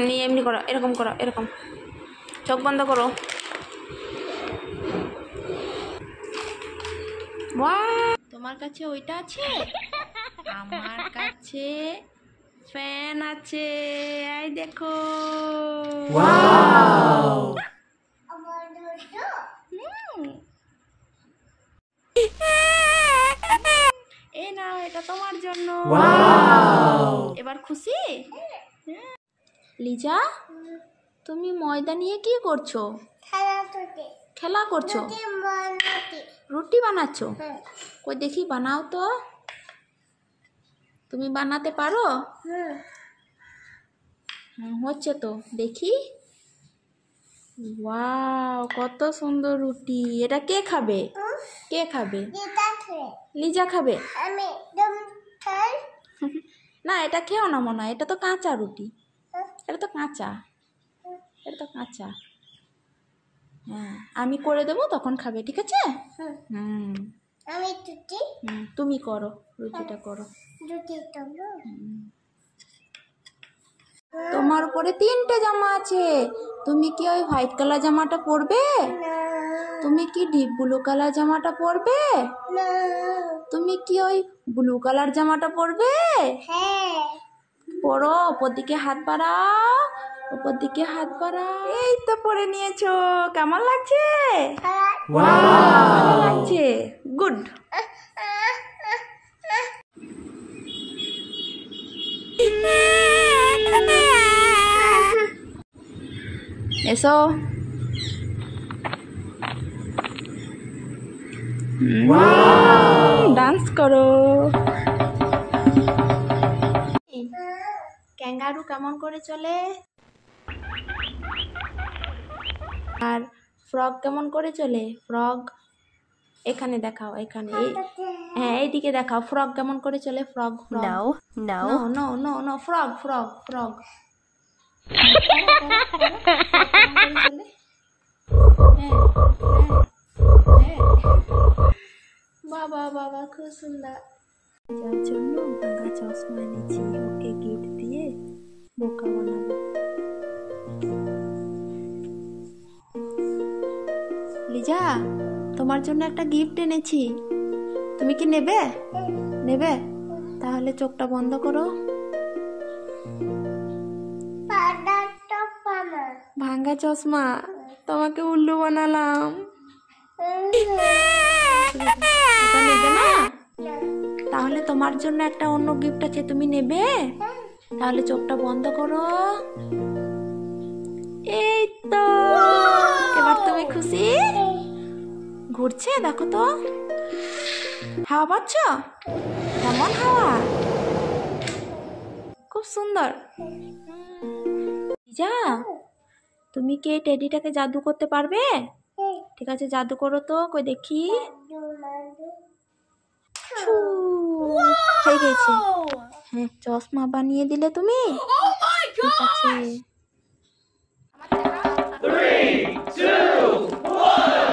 নিয়ে এমনি করো, এরকম করো, এরকম চোখ বন্ধ করো। তোমার কাছে ওইটা আছে, আমার কাছে ফ্যান আছে, এই দেখো। এই নাও, এটা তোমার জন্য। এবার খুশি? লিজা, তুমি ময়দা নিয়ে কি করছো? খেলা করছো? রুটি বানাচ্ছো? কই দেখি, বানাও তো। তুমি বানাতে পারো? হচ্ছে তো, দেখি। ওয়াও, কত সুন্দর রুটি। এটা কে খাবে? কে খাবে? লিজা খাবে? না, এটা খেও না মনে হয়, এটা তো কাঁচা রুটি। এটা তো কাঁচা, এটা তো কাঁচা। হ্যাঁ, আমি করে দেবো, তখন খাবে, ঠিক আছে? তুমি করো, রুটিটা করো। তোমার উপরে 3টে জামা আছে, তুমি কি ওই হোয়াইট কালার জামাটা পরবে? তুমি কি ডিপ ব্লু কালার জামাটা পরবে? তুমি কি ওই ব্লু কালার জামাটা পরবে? পরো, ওপর দিকে হাত বাড়াও, উপর দিকে হাত বাড়াও। এই তো পরে নিয়েছো, কেমন লাগছে? ভালো লাগছে, গুড। এসো। ডান্স করো। ক্যাঙ্গারু কেমন করে চলে? আর ফ্রগ কেমন করে চলে? ফ্রগ এখানে দেখাও, এখানে। হ্যাঁ, এইদিকে দেখাও, ফ্রগ কেমন করে চলে? Frog, frog. No no no no, frog, frog, frog. বাবা বাবা, খুব সুন্দর। যার জন্য ভাঙা চশমা এনেছি, ওকে গিফট দিয়ে বোকা বানাবো। লিজা, তোমার জন্য একটা গিফট এনেছি, তুমি কি নেবে? নেবে? তাহলে চোখটা বন্ধ করো। ভাঙা চশমা, তোমাকে উল্লু বানালাম। এটা নেবে না? তাহলে তোমার জন্য একটা অন্য গিফট আছে, তুমি নেবে? তাহলে চোখটা বন্ধ করো। এই তো, এবার তুমি খুশি? ঘুরছে, দেখো তো। হাওয়া পাচ্ছ? কেমন হাওয়া? খুব সুন্দর। যা, তুমি কি এই টেডিটাকে জাদু করতে পারবে? ঠিক আছে, জাদু করো তো, কই দেখি। হয়ে গেছে। হ্যাঁ, চশমা বানিয়ে দিলে তুমি। ঠিক আছে। 3, 2, 1.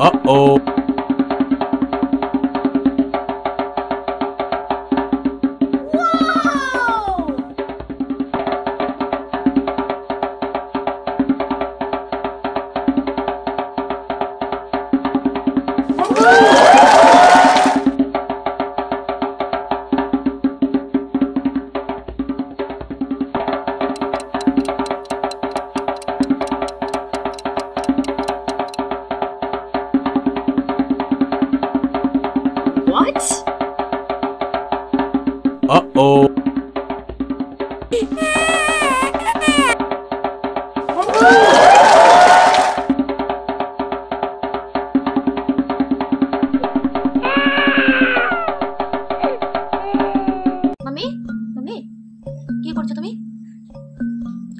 Uh-oh.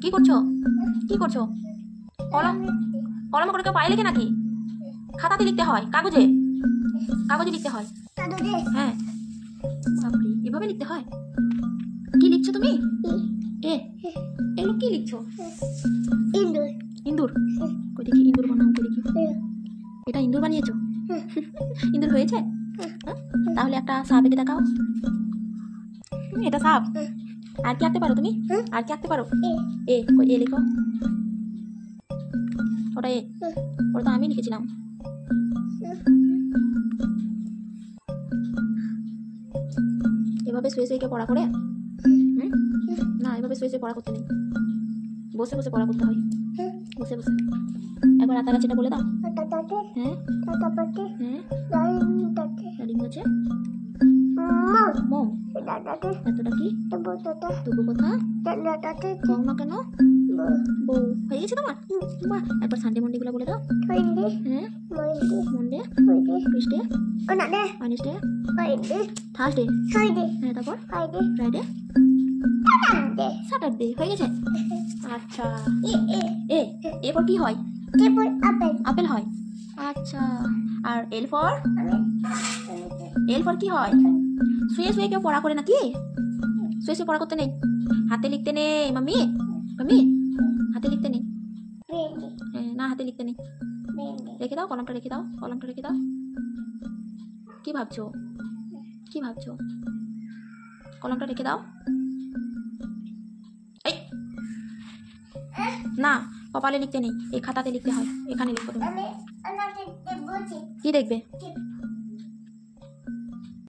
কি করছো? কি করছো? কলম কলম করে কেউ পায়ে লিখে নাকি? খাতাতে লিখতে হয়, কাগজে কাগজে লিখতে হয়। হ্যাঁ, বাপরে, এভাবে লিখতে হয়? কি লিখছো তুমি? এ এগুলো কি লিখছো? ইন্দুর। ইন্দুর? কই দেখি, ইন্দুর বানাও, কই দেখি। এটা ইন্দুর বানিয়েছো? ইন্দুর হয়েছে? হ্যাঁ? তাহলে একটা সাপ এঁকে দেখাও। এটা সাপ। আর কি আঁকতে পারো তুমি? আর কি আঁকতে পারো? কই এ লিখো। ওটা এ, ওটা তো আমি লিখেছিলাম। এভাবে শুয়ে শুয়ে কেউ পড়া করে? না, এভাবে শুয়ে শুয়ে পড়া করতে নেই, বসে বসে পড়া করতে হয়, বসে বসে। একবার আতাগাছিটা বলে দাও। হ্যাঁ হ্যাঁ, ডালিম গাছে মোম। এতটা কি? তবু কথা কম না কেন? বউ হয়ে গেছে তোমার? বাহ, একবার সানডে মন্ডে গুলো বলে দাও। হ্যাঁ, মন্ডে, টিউসডে, ওয়েডনেসডে, থার্সডে, হ্যাঁ, তারপর ফ্রাইডে, স্যাটারডে। হয়ে গেছে? আচ্ছা। এ এরপর কি হয়? আপেল হয়। আচ্ছা। আর এল ফর? এল ফর কি হয়? শুয়ে শুয়ে কেউ পড়া করে নাকি? শুয়ে শুয়ে পড়া করতে নেই, হাতে লিখতে নেই। মাম্মি, মাম্মি, হাতে লিখতে নেই। না, হাতে লিখতে নেই। রেখে দাও কলমটা, রেখে দাও কলমটা, রেখে দাও। কি ভাবছো? কি ভাবছো? কলমটা রেখে দাও। এই না, কপালে লিখতে নেই, এই খাতাতে লিখতে হয়। এখানে লিখো তুমি। কি দেখবে?